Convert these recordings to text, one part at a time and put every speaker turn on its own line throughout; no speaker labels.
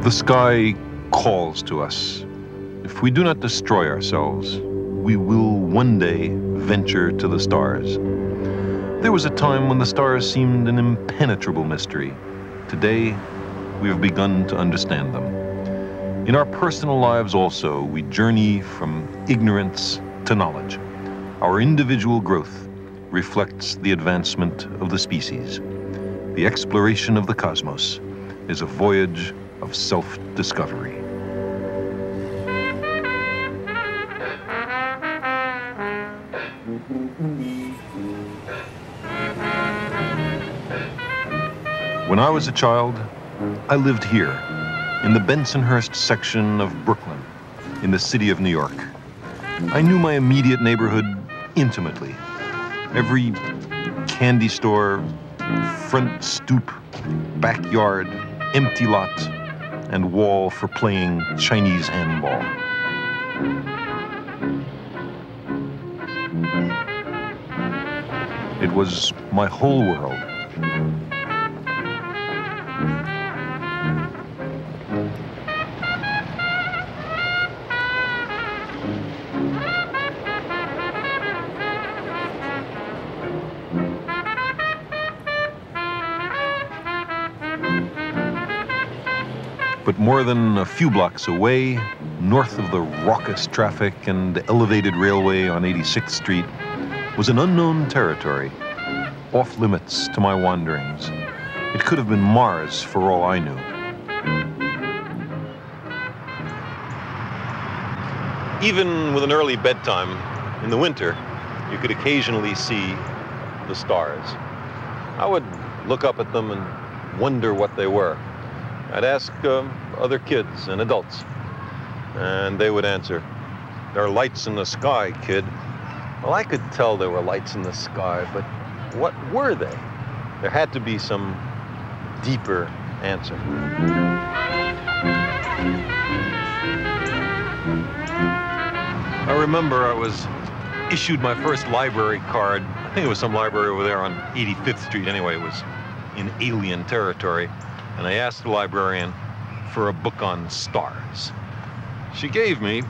The sky calls to us. If we do not destroy ourselves, we will one day venture to the stars. There was a time when the stars seemed an impenetrable mystery. Today, we have begun to understand them. In our personal lives also, we journey from ignorance to knowledge. Our individual growth reflects the advancement of the species. The exploration of the cosmos is a voyage of self-discovery. When I was a child, I lived here, in the Bensonhurst section of Brooklyn, in the city of New York. I knew my immediate neighborhood intimately. Every candy store, front stoop, backyard, empty lot, and wall for playing Chinese handball. It was my whole world. But more than a few blocks away, north of the raucous traffic and elevated railway on 86th Street, was an unknown territory, off limits to my wanderings. It could have been Mars for all I knew. Even with an early bedtime, in the winter, you could occasionally see the stars. I would look up at them and wonder what they were. I'd ask other kids and adults, and they would answer, "There are lights in the sky, kid." Well, I could tell there were lights in the sky, but what were they? There had to be some deeper answer. I remember I was issued my first library card. I think it was some library over there on 85th Street. Anyway, it was in alien territory. And I asked the librarian for a book on stars. She gave me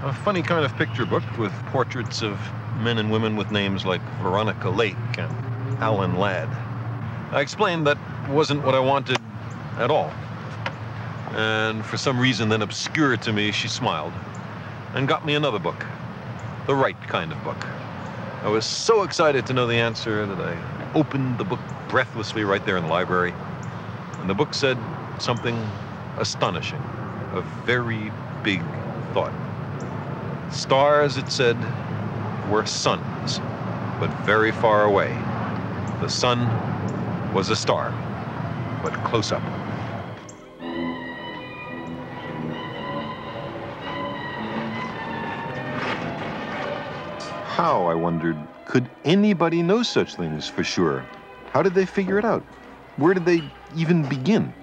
a funny kind of picture book with portraits of men and women with names like Veronica Lake and Alan Ladd. I explained that wasn't what I wanted at all. And for some reason then obscure to me, she smiled and got me another book, the right kind of book. I was so excited to know the answer that I opened the book breathlessly right there in the library. And the book said something astonishing, a very big thought. Stars, it said, were suns, but very far away. The sun was a star, but close up. How, I wondered, could anybody know such things for sure? How did they figure it out? Where did they even begin?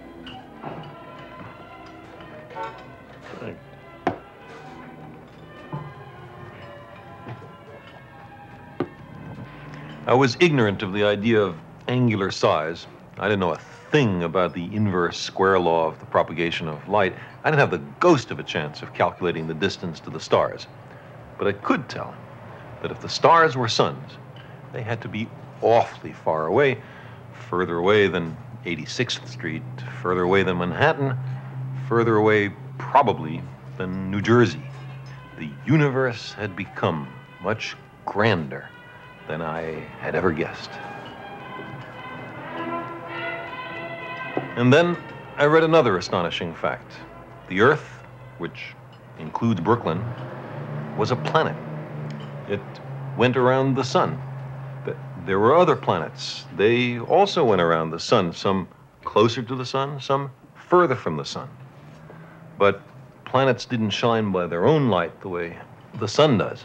I was ignorant of the idea of angular size. I didn't know a thing about the inverse square law of the propagation of light. I didn't have the ghost of a chance of calculating the distance to the stars. But I could tell that if the stars were suns, they had to be awfully far away, further away than 86th Street, further away than Manhattan, further away probably than New Jersey. The universe had become much grander than I had ever guessed. And then I read another astonishing fact. The Earth, which includes Brooklyn, was a planet. It went around the sun. There were other planets. They also went around the sun, some closer to the sun, some further from the sun. But planets didn't shine by their own light the way the sun does.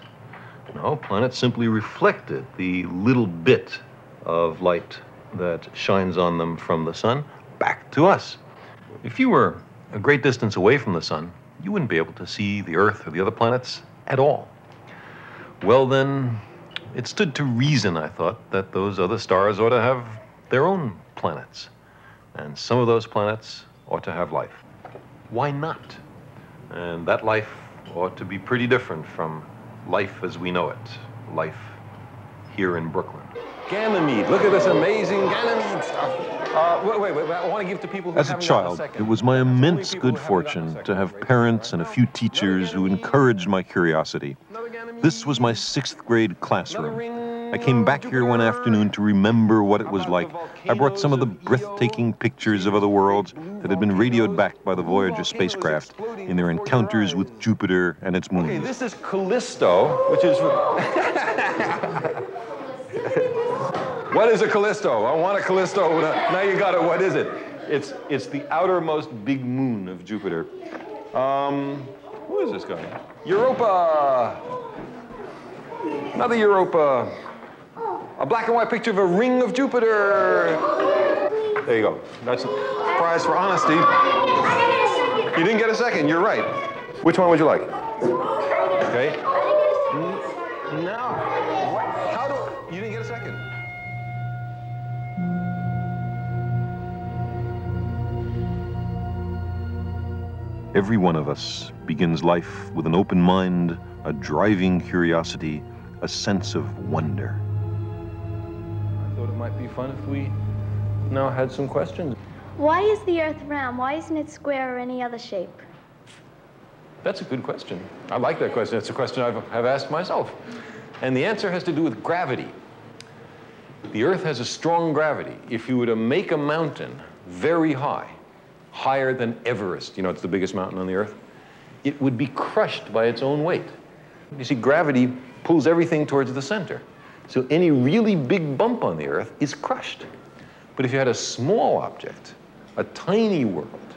No, planets simply reflected the little bit of light that shines on them from the sun back to us. If you were a great distance away from the sun, you wouldn't be able to see the Earth or the other planets at all. Well, then, it stood to reason, I thought, that those other stars ought to have their own planets. And some of those planets ought to have life. why not? And that life ought to be pretty different from life as we know it, life here in Brooklyn. Ganymede, look at this amazing Ganymede stuff. Wait, I want to give to people who
As a child, it was my immense good fortune to have parents and a few teachers who encouraged my curiosity. This was my 6th grade classroom. I came back here one afternoon to remember what it was like. I brought some of the breathtaking pictures of other worlds that had been radioed back by the Voyager spacecraft in their encounters with Jupiter and its moons.
Okay, this is Callisto, which is... What is a Callisto? I want a Callisto. Now you got it. What is it? It's the outermost big moon of Jupiter. Who is this guy? Europa! Another Europa. A black and white picture of a ring of Jupiter. There you go. That's a prize for honesty. You didn't get a second. You're right. Which one would you like? Okay. No. What? How do... You didn't get a second.
Every one of us begins life with an open mind, a driving curiosity, a sense of wonder.
I thought it might be fun if we now had some questions.
Why is the Earth round? Why isn't it square or any other shape?
That's a good question. I like that question. It's a question I've asked myself. And the answer has to do with gravity. The Earth has a strong gravity. If you were to make a mountain very high, higher than Everest, you know, it's the biggest mountain on the Earth, it would be crushed by its own weight. You see, gravity pulls everything towards the center. So any really big bump on the Earth is crushed. But if you had a small object, a tiny world,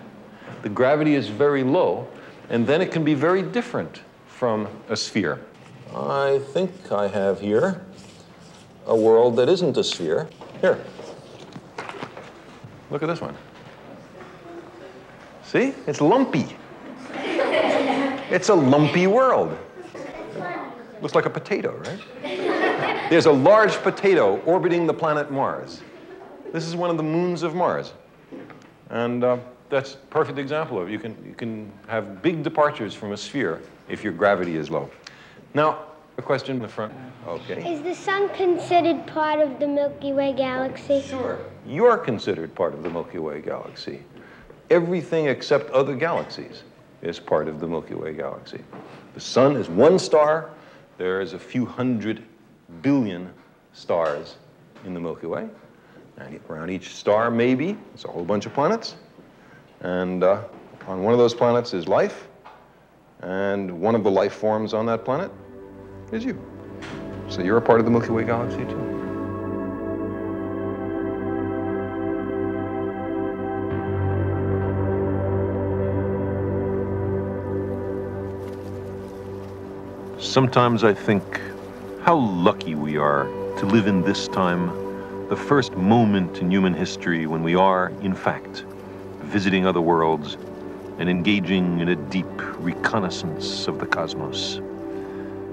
the gravity is very low, and then it can be very different from a sphere. I think I have here a world that isn't a sphere. Here. Look at this one. See? It's lumpy. It's a lumpy world. Looks like a potato, right? There's a large potato orbiting the planet Mars. This is one of the moons of Mars. And that's a perfect example of it. You can have big departures from a sphere if your gravity is low. Now, a question in the front. Okay.
Is the sun considered part of the Milky Way galaxy?
Sure. You're considered part of the Milky Way galaxy. Everything except other galaxies is part of the Milky Way galaxy. The sun is one star. There's a few 100 billion stars in the Milky Way. And around each star, maybe, it's a whole bunch of planets. And on one of those planets is life. And one of the life forms on that planet is you. So you're a part of the Milky Way galaxy, too.
Sometimes I think how lucky we are to live in this time, the first moment in human history when we are, in fact, visiting other worlds and engaging in a deep reconnaissance of the cosmos.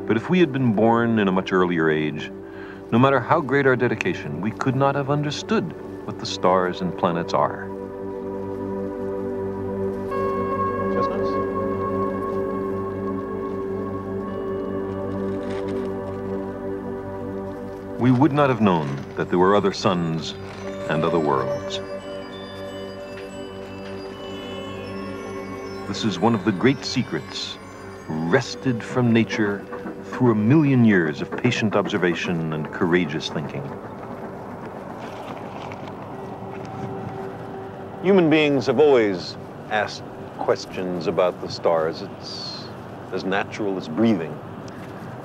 But if we had been born in a much earlier age, no matter how great our dedication, we could not have understood what the stars and planets are. We would not have known that there were other suns and other worlds. This is one of the great secrets, wrested from nature through 1,000,000 years of patient observation and courageous thinking. Human beings have always asked questions about the stars. It's as natural as breathing.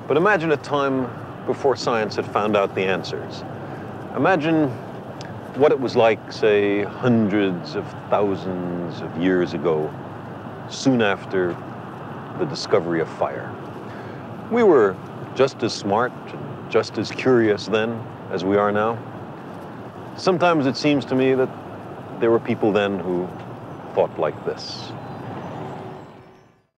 But imagine a time before science had found out the answers. Imagine what it was like, say, hundreds of thousands of years ago, soon after the discovery of fire. We were just as smart and just as curious then as we are now. Sometimes it seems to me that there were people then who thought like this.